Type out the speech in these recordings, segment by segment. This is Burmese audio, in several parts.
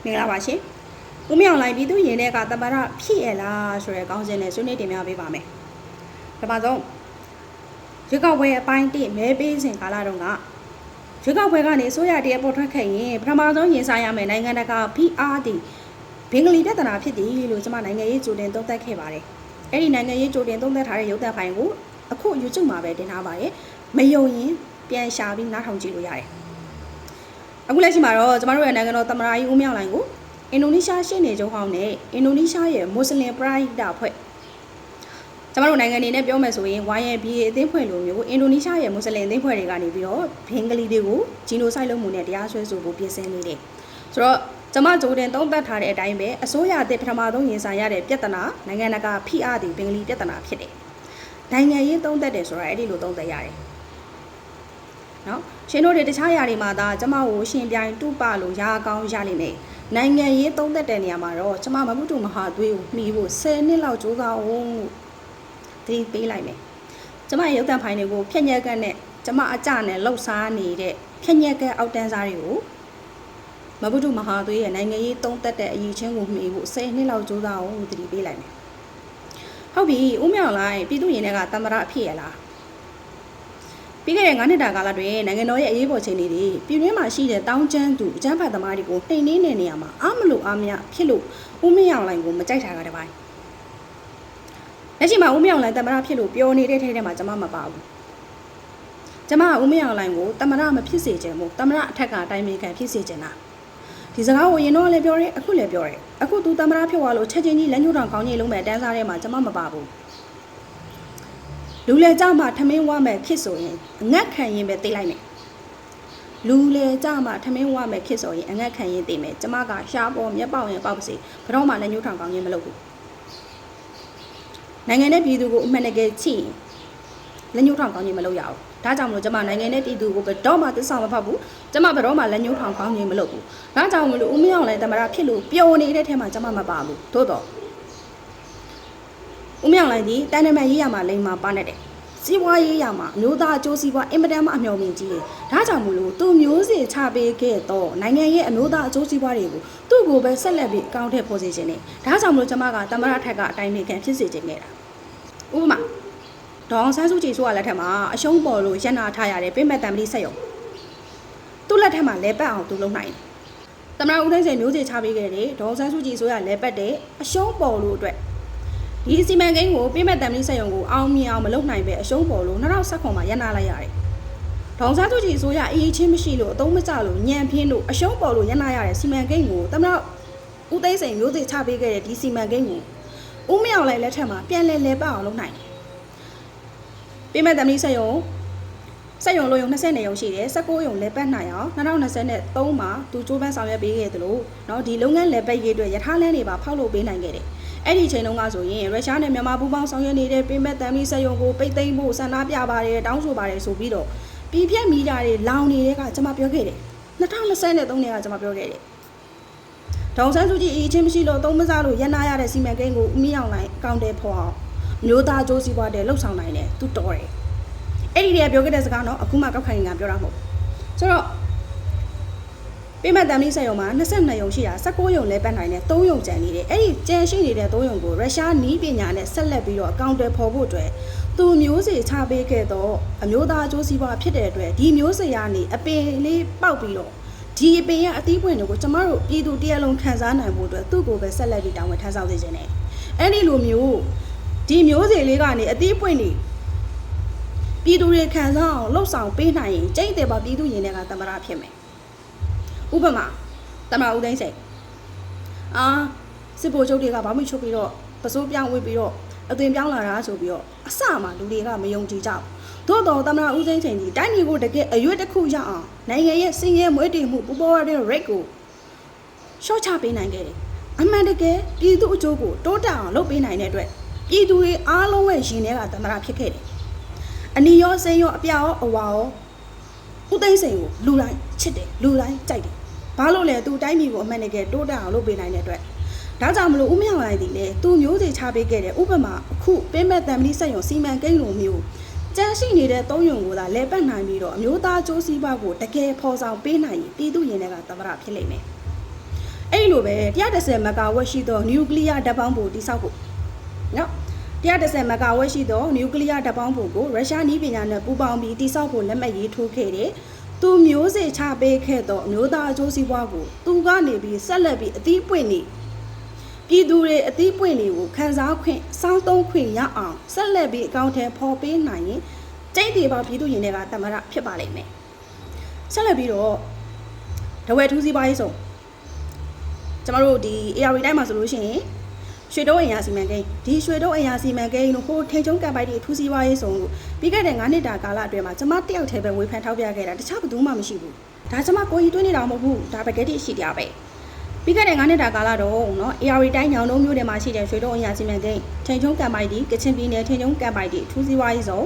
မင်္ဂလာပါရှင်။ဦးမြောင်လိုင်းပြည်သူရင်တဲ့ကတမရဖြစ်ရလားဆိုတဲ့ခေါင်းစဉ်နဲ့ဆွေးနွေးတင်ပြပေးပါမယ်။ပထမဆုံးရွေးကောက်ပွဲအပိုင်း1မဲပေးစဉ်ကာလတုန်းကရွေးကောက်ပွဲကနေဆိုရတဲ့အပေါ်ထွက်ခဲ့ရင်ပထမဆုံးရင်ဆိုင်ရမယ်နိုင်ငံတကာ PR တီဘင်္ဂလီပြဿနာဖြစ်တယ်လို့ကျွန်မနိုင်ငံရေးကြိုတင်သုံးသပ်ခဲ့ပါတယ်။အဲ့ဒီနိုင်ငံရေးကြိုတင်သုံးသပ်ထားတဲ့ရုပ်သံဖိုင်ကိုအခု YouTube မှာပဲတင်ထားပါတယ်။မယုံရင်ပြန်ရှာပြီးနားထောင်ကြည့်လို့ရတယ်။အခုလက်ရှိမှာတော့ကျမတို့ရဲ့နိုင်ငံတော်သမ္မတကြီးဦးမြောင်လိုင်းကိုအင်ဒိုနီးရှားရှေ့နေချုပ်ဟောင်းနဲ့အင်ဒိုနီးရှားရဲ့မွတ်စလင်ပရိုက်တာဖွဲ့ကျမတို့နိုင်ငံအနေနဲ့ပြောမယ်ဆိုရင် YNBA အသင်းဖွဲ့လိုမျိုးအင်ဒိုနီးရှားရဲ့မွတ်စလင်အသင်းဖွဲ့တွေကနေပြီးတော့ဘင်္ဂလီတွေကိုဂျီနိုဆိုက်လုပ်မှုနဲ့တရားစွဲဆိုဖို့ပြင်ဆင်နေတယ်ဆိုတော့ကျမဂျိုဒန်သုံးသပ်ထားတဲ့အတိုင်းပဲအစိုးရအသစ်ပထမဆုံးရင်ဆိုင်ရတဲ့ပြဿနာနိုင်ငံတကာ PR တွေဘင်္ဂလီပြဿနာဖြစ်တယ်နိုင်ငံရေးသုံးသပ်တယ်ဆိုတာအဲ့ဒီလိုသုံးသပ်ရတယ်နော်ရှင်တို့တွေတခြားຢာတွေမှာဒါကျမကိုရှင်ပြိုင်တူပလို့ရာကောင်းရလိမ့်မယ်နိုင်ငံရေးသုံးသက်တဲ့နေရာမှာတော့ကျမမမှုတူမဟာသွေးကိုမှီဖို့10နှစ်လောက်ကြိုးစားအောင်သတိပေးလိုက်မယ်ကျမရုပ်သံဖိုင်တွေကိုဖြက်ညက်ကနဲ့ကျမအကြနဲ့လှုပ်ရှားနေတဲ့ဖြက်ညက်ကအောက်တန်းစားတွေကိုမမှုတူမဟာသွေးရဲ့နိုင်ငံရေးသုံးသက်တဲ့အရေးချင်းကိုမှီဖို့10နှစ်လောက်ကြိုးစားအောင်သတိပေးလိုက်မယ်ဟုတ်ပြီဦးမြောင်လိုင်းပြည်သူရင်တွေကတမရအဖြစ်ရလားပြီးခဲ့တဲ့9နှစ်တာကာလတွင်နိုင်ငံတော်ရဲ့အရေးပေါ်အခြေအနေတွေပြည်တွင်းမှာရှိတဲ့တောင်းကျမ်းသူအကြမ်းဖက်သမားတွေကိုနှိမ်နင်းတဲ့နေရာမှာအမလို့အမရဖြစ်လို့ဦးမြောင်လိုင်းကိုမကြိုက်တာကတပိုင်းလက်ရှိမှာဦးမြောင်လိုင်းတမရဖြစ်လို့ပျော်နေတဲ့ထဲမှာကျွန်မမပါဘူးကျွန်မကဦးမြောင်လိုင်းကိုတမရမဖြစ်စေချင်ဘူးတမရအထက်ကအတိုင်းမေခံဖြစ်စေချင်တာဒီစကားကိုရင်တော့လည်းပြောတယ်အခုလည်းပြောတယ်အခုသူတမရဖြစ်သွားလို့ချက်ချင်းကြီးလက်ညှိုးတောင်ခေါင်းကြီးလုံးမဲ့တန်းစားထဲမှာကျွန်မမပါဘူးလူလေကြမှာထမင်းဝမယ်ဖြစ်ဆိုရင်အငတ်ခံရင်ပဲသိလိုက်မယ်လူလေကြမှာထမင်းဝမယ်ဖြစ်ဆိုရင်အငတ်ခံရင်သိမယ်ကျမကရှားပေါ်မျက်ပေါက်ရင်ပေါက်ပါစေဘယ်တော့မှလက်ညှိုးထောင်ကောင်းရင်မလုပ်ဘူးနိုင်ငံနဲ့ပြည်သူကိုအမှန်တကယ်ချိရင်လက်ညှိုးထောင်ကောင်းရင်မလုပ်ရဘူးဒါကြောင့်မလို့ကျမနိုင်ငံနဲ့ပြည်သူကိုဘယ်တော့မှသစ္စာမဖောက်ဘူးကျမဘယ်တော့မှလက်ညှိုးထောင်ကောင်းရင်မလုပ်ဘူးဒါကြောင့်မလို့ဦးမင်းအောင်လည်းတမရဖြစ်လို့ပျော်နေတဲ့ထဲမှာကျမမပါဘူးသို့တော့ဦးမြောင်လိုင်းဒီတန်တမန်ရေးရမှာလိမ္မာပါနေတယ်စီးပွားရေးရမှာအမျိုးသားအကျိုးစီးပွားအင်မတန်မှအမျှော်မြင်ကြီးတယ်။ဒါကြောင့်မလို့သူမျိုးစေ့ချပေးခဲ့တော့နိုင်ငံရဲ့အမျိုးသားအကျိုးစီးပွားတွေကိုသူ့ကိုပဲဆက်လက်ပြီးအကောင့်ထဲပေါ်စေခြင်းနဲ့ဒါကြောင့်မလို့ကျွန်မကတမရထက်ကအတိုင်းမေခံဖြစ်စေခြင်းခဲ့တာ။ဥပမာဒေါအောင်ဆန်းစုကြည်ဆိုရလက်ထက်မှာအရှုံးပေါ်လို့ရန်နာထားရတဲ့ပြိမဲ့တံပတိဆက်ရုံသူ့လက်ထက်မှာလဲပတ်အောင်သူလုပ်နိုင်တယ်။တမရဦးသိန်းစိန်မျိုးစေ့ချပေးခဲ့တဲ့ဒေါအောင်ဆန်းစုကြည်ဆိုရလဲပတ်တဲ့အရှုံးပေါ်လို့အတွက်ဒီစီမံကိန်းကိုပြိမဲ့တံမီးဆက်ရုံကိုအောင်မြင်အောင်မလုပ်နိုင်ပဲအရှုံးပေါ်လို့2019မှာရန်နာလိုက်ရတယ်။ဒေါန်စားစုကြည်ဆိုရအရေးချင်းမရှိလို့အသုံးမကျလို့ညံပြင်းလို့အရှုံးပေါ်လို့ရန်နာရတဲ့စီမံကိန်းကိုသမ္မတဦးသိန်းစိန်မျိုးစေ့ချပေးခဲ့တဲ့ဒီစီမံကိန်းကိုဦးမြောင်လိုက်လက်ထက်မှာပြန်လဲပတ်အောင်လုပ်နိုင်တယ်။ပြိမဲ့တံမီးဆက်ရုံလို့ရုံ20နေရုံရှိတယ်19ရုံလဲပတ်နိုင်အောင်2023မှာသူကြိုးပမ်းဆောင်ရွက်ပေးခဲ့သလိုเนาะဒီလုပ်ငန်းလဲပတ်ရေးအတွက်ရထားလမ်းတွေပါဖောက်လုပ်ပေးနိုင်ခဲ့တယ်။အဲ့ဒီချိန်တုန်းကဆိုရင်ရုရှားနဲ့မြန်မာပူးပေါင်းဆောင်ရွက်နေတဲ့ပြိမဲ့တံမီးဆက်ရုံကိုပိတ်သိမ်းဖို့ဆန္ဒပြပါတယ်တောင်းဆိုပါတယ်ဆိုပြီးတော့ပြည်ပြက်မီတာတွေလောင်နေတဲ့ကကျွန်မပြောခဲ့တယ်2023ခုနှစ်ကကျွန်မပြောခဲ့တယ်ဒေါန်ဆန်းစုကြည်အချင်းမရှိလို့သုံးမစားလို့ရန်နာရတဲ့စီမံကိန်းကိုဦးမင်းအောင်လိုင်းအကောင့်ထဲဖော်အောင်မျိုးသားကြိုးစီးပွားတဲ့လှုပ်ဆောင်နိုင်တယ်သူတော်တယ်အဲ့ဒီတည်းကပြောခဲ့တဲ့စကားတော့အခုမှကောက်ခိုင်ကပြောတာမဟုတ်ဆိုတော့ပြိမဲ့တံမီးဆက်ရုံမှာ22ရုံရှိတာ19ရုံလဲပတ်နိုင်တယ်3ရုံကျန်နေတယ်အဲ့ဒီကျန်ရှိနေတဲ့3ရုံကိုရုရှားနီးပညာနဲ့ဆက်လက်ပြီးတော့အကောင့်တွေဖော်ဖို့အတွက်သူမျိုးစေ့ချပေးခဲ့တော့အမျိုးသားအကျိုးစီးပွားဖြစ်တဲ့အတွက်ဒီမျိုးစေ့ကနေအပင်လေးပေါက်ပြီးတော့ဒီအပင်ရဲ့အသီးပွင့်တွေကိုကျမတို့ပြည်သူတရက်လုံးခံစားနိုင်ဖို့အတွက်သူ့ကိုပဲဆက်လက်ပြီးတောင်းဝန်ထမ်းဆောင်စေခြင်းနဲ့အဲ့ဒီလိုမျိုးဒီမျိုးစေ့လေးကနေအသီးပွင့်နေပြည်သူတွေခံစားအောင်လှုပ်ဆောင်ပေးနိုင်ရင်ကျိတ်တယ်ပါပြည်သူရင်တွေကသမရဖြစ်မယ်ဥပမာတမရဦးသိန်းစိန်စစ်ဗိုလ်ချုပ်တွေကဘာမှချုပ်ပြီးတော့ပစိုးပြောင်းဝေးပြီးတော့အသွင်ပြောင်းလာတာဆိုပြီးတော့အစမှလူတွေကမယုံကြည်ကြဘူးသို့တော်တမရဦးသိန်းစိန်ဒီတိုင်းပြည်ကိုတကယ်အရွေးတစ်ခုရအောင်နိုင်ငံရဲ့စင်ရဲမွေးတည်မှုပူပေါ်ရတဲ့ rate ကိုရှော့ချပေးနိုင်ခဲ့တယ်အမှန်တကယ်ပြည်သူအကျိုးကိုတိုးတက်အောင်လုပ်ပေးနိုင်တဲ့အတွက်ပြည်သူတွေအားလုံးရဲ့ရင်ထဲကတမရဖြစ်ခဲ့တယ်အနီရောစိန်ရောအပြာရောအဝါရောဦးသိန်းစိန်ကိုလူတိုင်းချစ်တယ်လူတိုင်းကြိုက်တယ်ဘာလို့လဲသူတိုင်းပြည်ကိုအမှန်တကယ်တိုးတက်အောင်လုပ်ပေးနိုင်တဲ့အတွက်ဒါကြောင့်မလို့ဦးမြောင်လိုင်းဒီလေသူမျိုးစေ့ချပေးခဲ့တဲ့ဥပမာအခုပြိမဲ့တံမီးဆက်ရုံစီမံကိန်းလိုမျိုးကြန့်ရှိနေတဲ့3ရုံကိုသာလဲပတ်နိုင်ပြီးတော့အမျိုးသားကျိုးစီးပွားကိုတကယ်ဖော်ဆောင်ပေးနိုင်ရင်ပြည်သူရင်တွေကသမရဖြစ်လိမ့်မယ်အဲ့လို လိုပဲ110 မဂါဝက်ရှိသောနျူကလ িয়ার ဓာတ်ပေါင်းဖိုတိဆောက်ဖို့နော်110 မဂါဝက်ရှိသောနျူကလ িয়ার ဓာတ်ပေါင်းဖိုကိုရုရှားနည်းပညာနဲ့ပူးပေါင်းပြီးတိဆောက်ဖို့လက်မှတ်ရေးထိုးခဲ့တယ်သူမျိုးစေ့ချပေးခဲ့သောအမျိုးသားအကျိုးစီးပွားကိုသူကနေပြီးဆက်လက်ပြီးအသီးပွင့်နေပြည်သူတွေအသီးပွင့်တွေကိုခန်းစားခွင့်စောင်းသုံးခွင့်ရအောင်ဆက်လက်ပြီးအကောင့်ထဲပေါ်ပေးနိုင်ရင်ကျိတ်တီပေါပြည်သူရင်တွေကတမရဖြစ်ပါလိမ့်မယ်ဆက်လက်ပြီးတော့တဝဲထူးစီးပွားရေးဆုံးကျမတို့ဒီ AR တိုင်းမှာဆိုလို့ရှိရင်ရွှေတုံးအင်အားစီမံကိန်းဒီရွှေတုံးအင်အားစီမံကိန်းတို့ဟိုထိန်ချုံကပ်ပိုက်တွေထူးစီးပွားရေးဆုံးလို့ပြီးခဲ့တဲ့9နှစ်တာကာလအတွင်းမှာကျမတယောက်တည်းပဲဝေဖန်ထောက်ပြခဲ့တာတခြားဘယ်သူမှမရှိဘူးဒါကျမကိုကြီးတွင်းနေတာမဟုတ်ဘူးဒါပဲကတိရှိတရားပဲပြီးခဲ့တဲ့9နှစ်တာကာလတော့နော် AR တိုင်းညောင်တုံးမျိုးတွေမှာရှိတဲ့ရွှေတုံးအင်အားစီမံကိန်းထိန်ချုံကပ်ပိုက်တွေကချင်ပြည်နယ်ထိန်ချုံကပ်ပိုက်တွေထူးစီးပွားရေးဆုံး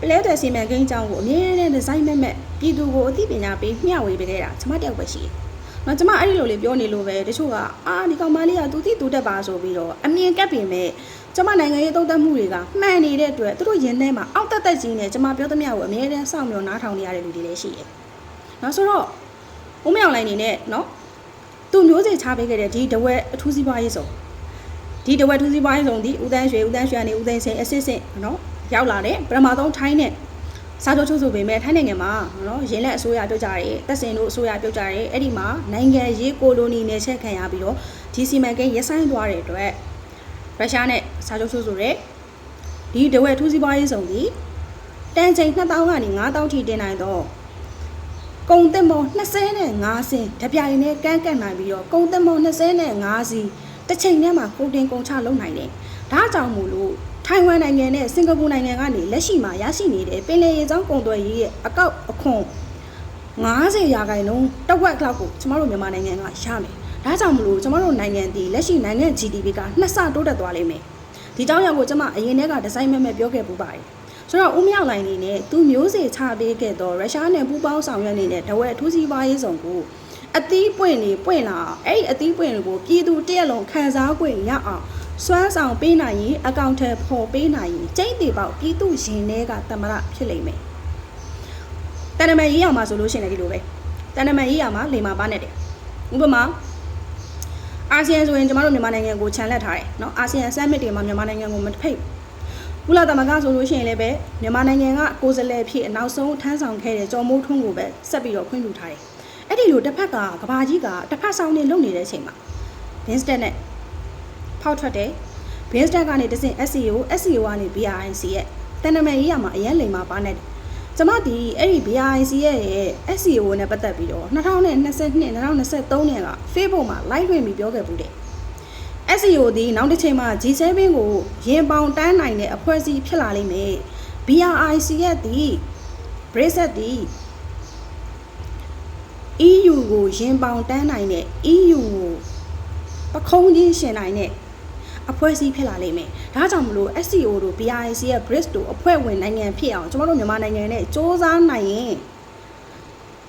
ပလဲတဲ့စီမံကိန်းအကြောင်းကိုအမြဲတမ်းဒီဇိုင်းမဲ့ပြည်သူကိုအသိပညာပေးမျှဝေပေးခဲ့တာကျမတယောက်ပဲရှိတယ်နော်ကျမအဲ့ဒီလိုလေးပြောနေလို့ပဲတချို့ကဒီကောင်မလေးကသူသိသူတက်ပါဆိုပြီးတော့အမြင်ကပ်ပြင်မဲ့ကျမနိုင်ငံရေးသုံးသပ်မှုတွေကမှန်နေတဲ့အတွက်သူတို့ရင်ထဲမှာအောက်တက်တက်ကြီးနဲ့ကျမပြောသမျှကိုအမြဲတမ်းစောင့်မျှော်နားထောင်နေရတဲ့လူတွေလည်းရှိတယ်နော်ဆိုတော့ဦးမြောင်လိုင်းနေနဲ့နော်သူမျိုးစေ့ချပေးခဲ့တဲ့ဒီတဝက်အထူးစီးပွားရေးစုံဒီတဝက်ထူးစီးပွားရေးစုံဒီဦးတန်းရွှေကနေဦးသိန်းစင်အစစ်စစ်နော်ရောက်လာတဲ့ပထမဆုံးထိုင်းနဲ့စားချုပ်ချုပ်ဆိုပေမဲ့ထိုင်းနိုင်ငံမှာနော်ရင်းလက်အစိုးရပြုတ်ကြတယ်တက်စင်တို့အစိုးရပြုတ်ကြတယ်အဲ့ဒီမှာနိုင်ငံရေးကိုလိုနီနယ်ချက်ခံရပြီးတော့ဒီစီမံကိန်းရပ်ဆိုင်းသွားတဲ့အတွက်ရုရှားနဲ့စားချုပ်ချုပ်ဆိုတဲ့ဒီတဝက်ထူးစီးပွားရေးစုံဒီတန်ချိန်2000ကနေ5000ထိတင်နိုင်တော့ကုန်တင်မော25စင်းတပြိုင်နဲ့ကန့်ကန့်နိုင်ပြီးတော့ကုန်တင်မော25စီးတစ်ချိန်တည်းမှာကုန်တင်ကုန်ချလုပ်နိုင်တယ်ဒါကြောင့်မို့လို့ထိုင်ဝမ်နိုင်ငံနဲ့စင်ကာပူနိုင်ငံကနေလက်ရှိမှာရရှိနေတဲ့ပင်လယ်ရေကြောင်းကုန်သွယ်ရေးရဲ့အကောက်အခွန်90%တဝက်လောက်ကိုကျမတို့မြန်မာနိုင်ငံကရမယ်။ဒါကြောင့်မလို့ကျမတို့နိုင်ငံဒီလက်ရှိနိုင်ငံ GDP က2ဆတိုးတက်သွားလိမ့်မယ်။ဒီကြောင့်ကိုကျမအရင်ကဒီဇိုင်းမဲ့ပြောခဲ့ပူပါတယ်။ဆိုတော့ဦးမြောက်လိုင်းနေနဲ့သူမျိုးစေ့ချပေးခဲ့တော့ရုရှားနဲ့ပူးပေါင်းဆောင်ရွက်နေတဲ့တဝက်အထူးစီးပွားရေးဆောင်ကိုအသီးပွင့်နေပွင့်လာအဲ့ဒီအသီးပွင့်ကိုပြည်သူတရက်လုံးခံစား권ရအောင်စွမ်းဆောင်ပေးနိုင်ရင်အကောင့်ထဲပေါ်ပေးနိုင်ရင်ကျိတ်တီပေါပြည်သူရင်ထဲကတမရဖြစ်လိမ့်မယ်တန်တမန်ရေးရမှာဆိုလို့ရှိရင်လည်းဒီလိုပဲတန်တမန်ရေးရမှာလေမာပါနဲ့တယ်ဥပမာအာဆီယံဆိုရင်ကျမတို့မြန်မာနိုင်ငံကိုခြံလက်ထားတယ်နော်အာဆီယံ summit တွေမှာမြန်မာနိုင်ငံကိုမဖိတ်ကုလသမဂ္ဂဆိုလို့ရှိရင်လည်းပဲမြန်မာနိုင်ငံကကိုယ်စားလှယ်ဖြစ်အနောက်ဆုံးထမ်းဆောင်ခဲ့တဲ့ကျော်မိုးထွန်းကိုပဲဆက်ပြီးတော့ခွင့်ပြုထားတယ်အဲ့ဒီလိုတစ်ဖက်ကကဘာကြီးကတစ်ဖက်ဆောင်နေလုပ်နေတဲ့အချိန်မှာ Vincent နဲ့ဖောက်ထွက်တယ် Vincent ကနေတစင် SEO ကနေ BRIC ရဲ့တန်တမန်ရေးရမှာအရင်လိမ်မှာပါနေတယ်ကျမဒီအဲ့ဒီ BRIC ရဲ့ SEO နဲ့ပတ်သက်ပြီးတော့2022 2023နဲ့က Facebook မှာ live တွင်ပြီးပြောခဲ့ဘူးတဲ့ SEO ဒီနောက်တစ်ချိန်မှာ G7 ကိုရင်ပေါင်တန်းနိုင်တဲ့အဖွဲ့အစည်းဖြစ်လာလိမ့်မယ် BRIC ရဲ့ဒီ Brexit ဒီ EU ကိုရင်ပေါင်တန်းနိုင်တဲ့ EU ကိုပခုံးချင်းရှင်နိုင်တဲ့အဖွဲ့အစည်းဖြစ်လာလိမ့်မယ်။ဒါကြောင့်မလို့ SEO တို့ BRIC ရဲ့ BRICS တို့အဖွဲ့ဝင်နိုင်ငံဖြစ်အောင်ကျွန်တော်တို့မြန်မာနိုင်ငံနဲ့စ조사နိုင်ရင်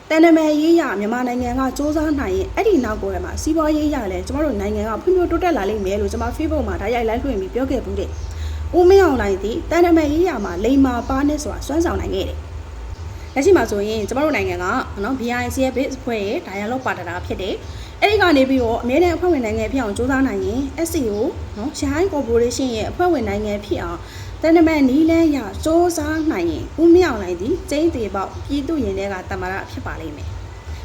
တန်တမန်ရေးရမြန်မာနိုင်ငံကစ조사နိုင်ရင်အဲ့ဒီနောက်ကိုရမှာစီးပွားရေးရလဲကျွန်တော်တို့နိုင်ငံကဖွံ့ဖြိုးတိုးတက်လာလိမ့်မယ်လို့ကျွန်မ Facebook မှာဓာတ်ရိုက်လိုက်လွှင့်ပြီးပြောခဲ့ဘူးတဲ့။ဦးမင်းအောင်လိုင်းဒီတန်တမန်ရေးရမှာလိမ္မာပါနဲ့ဆိုတာစွမ်းဆောင်နိုင်ခဲ့တယ်။လက်ရှိမှာဆိုရင်ကျွန်တော်တို့နိုင်ငံကနော် BRIC ရဲ့ BRICS အဖွဲ့ရဲ့ dialogue partner ဖြစ်တယ်။အဲ့ဒီကနေပြီးတော့အမြဲတမ်းအဖွဲ့ဝင်နိုင်ငံဖြစ်အောင်စ조사နိုင်ရင် SEO နော် Shanghai Corporation ရဲ့အဖွဲ့ဝင်နိုင်ငံဖြစ်အောင်တန်တမန်နီးလန်းရစ조사နိုင်ရင်ဦးမြောက်လိုက်သည်ကျင်းသေးပေါပြည်သူရင်ထဲကတမရဖြစ်ပါလိမ့်မယ်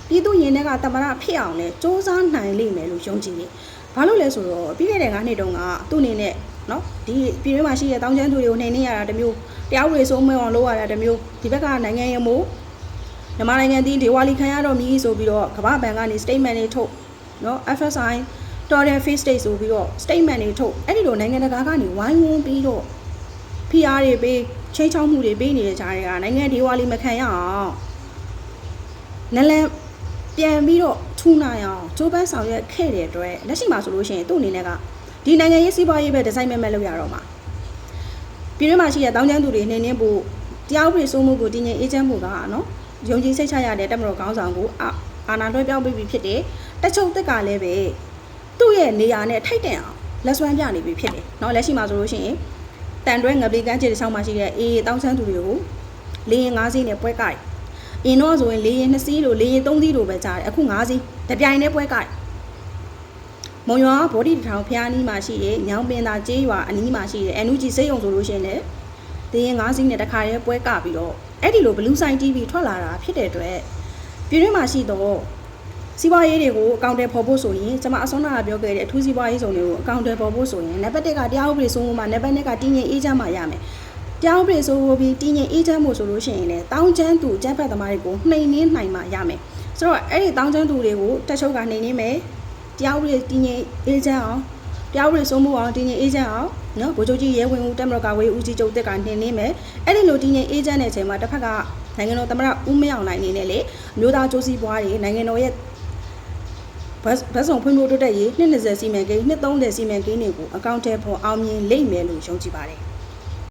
ပြည်သူရင်ထဲကတမရဖြစ်အောင်လဲစ조사နိုင်လိမ့်မယ်လို့ယုံကြည်တယ်ဘာလို့လဲဆိုတော့ပြီးခဲ့တဲ့9နှစ်တုန်းကသူ့အနေနဲ့နော်ဒီပြည်တွင်းမှာရှိတဲ့တောင်ကျန်းသူတွေကိုနှိမ်နှင်းရတာတစ်မျိုးတရားဥပဒေစိုးမိုးအောင်လုပ်ရတာတစ်မျိုးဒီဘက်ကနိုင်ငံရေးမို့မြန်မာနိုင်ငံဒီဒေဝါလီခံရတော့မြည်ဆိုပြီးတော့ကမ္ဘာဘဏ်ကနေ statement တွေထုတ်နော် FSI Total Face State ဆိုပြီးတော့ statement တွေထုတ်အဲ့ဒီလိုနိုင်ငံတကာကနေဝိုင်းဝန်းပြီးတော့ PR တွေပေးချိန်ချောက်မှုတွေပေးနေတဲ့ကြားတွေကနိုင်ငံဒေဝါလီမခံရအောင်နလန်ပြန်ပြီးတော့ထူနိုင်အောင်ဂျိုးပန်းဆောင်ရွက်ခဲ့တဲ့အတွက်လက်ရှိမှာဆိုလို့ရှိရင်သူ့အနေနဲ့ကဒီနိုင်ငံရေးစီးပွားရေးပဲဒီဇိုင်းမဲ့လုပ်ရတော့မှာပြည်တွင်းမှာရှိတဲ့တောင်ကျန်းသူတွေနှင်းနှင်းဖို့တရားဥပဒေစိုးမိုးဖို့တည်ငြိမ်အေးချမ်းဖို့ကနော်ယုံကြည်စိတ်ချရတဲ့တပ်မတော်ခေါင်းဆောင်ကိုအာဏာလွှဲပြောင်းပေးပြီးဖြစ်တယ်တချို့တက်ကလည်းပဲသူ့ရဲ့နေရာနဲ့ထိုက်တန်အောင်လက်စွမ်းပြနေပြီဖြစ်တယ်เนาะလက်ရှိမှာဆိုလို့ရှိရင်တန်တွဲငပလီကန်းချစ်တဲ့ဆောင်းမှာရှိတဲ့အေးတောင်းဆန်းသူတွေကိုလေရင်5စီးနဲ့ပွဲကြိုက်အင်းတော့ဆိုရင်လေရင်2စီးလို့လေရင်3စီးလို့ပဲကြားတယ်အခု5စီးတပြိုင်နဲ့ပွဲကြိုက် မုံရွာဘော်ဒီထောင်ဖျားနီးမှာရှိတဲ့ညောင်ပင်သာကျေးရွာအနီးမှာရှိတဲ့ NUG စိတ်ယုံဆိုလို့ရှိရင်လည်းတရင်9စီးနဲ့တခါရဲပွဲကပြီးတော့အဲ့ဒီလိုဘလူးဆိုင် TV ထွက်လာတာဖြစ်တဲ့အတွက်ပြည်တွင်းမှာရှိတော့စီးပွားရေးတွေကိုအကောင့်တွေပေါ်ဖို့ဆိုရင်ကျွန်မအစောနာပြောခဲ့တဲ့အထူးစီးပွားရေးဆောင်တွေကိုအကောင့်တွေပေါ်ဖို့ဆိုရင်နံပါတ်1ကတရားဥပဒေစိုးမိုးမှာနံပါတ်2ကတည်ငြိမ်အေးချမ်းမှာရမယ်တရားဥပဒေစိုးမိုးပြီးတည်ငြိမ်အေးချမ်းမှုဆိုလို့ရှိရင်လည်းတောင်းချမ်းသူအကြမ်းဖက်သမားတွေကိုနှိမ်နင်းနိုင်မှာရမယ်ဆိုတော့အဲ့ဒီတောင်းချမ်းသူတွေကိုတက်ချုပ်ကနှိမ်နင်းမယ်တရားဥပဒေတည်ငြိမ်အေးချမ်းအောင်တရားဥပဒေစိုးမိုးအောင်တည်ငြိမ်အေးချမ်းအောင်နော်ဗိုလ်ချုပ်ကြီးရဲဝင်ဦးတက်မတော်ကဝေးဦးကြီးချုပ်တက်ကနှိမ်နင်းမယ်အဲ့ဒီလိုတည်ငြိမ်အေးချမ်းတဲ့အချိန်မှာတစ်ဖက်ကနိုင်ငံတော်သမ္မတဦးမင်းအောင်လှိုင်အနေနဲ့လေမျိုးသားကြိုးစည်းပွားတွေနိုင်ငံတော်ရဲ့ဘတ်ဆောင်ဖွံ့ဖြိုးတိုးတက်ရေး20စီမံကိန်း2030စီမံကိန်းတွေကိုအကောင့်ထဲပေါ်အောင်မြင်လိမ့်မယ်လို့ယုံကြည်ပါတယ်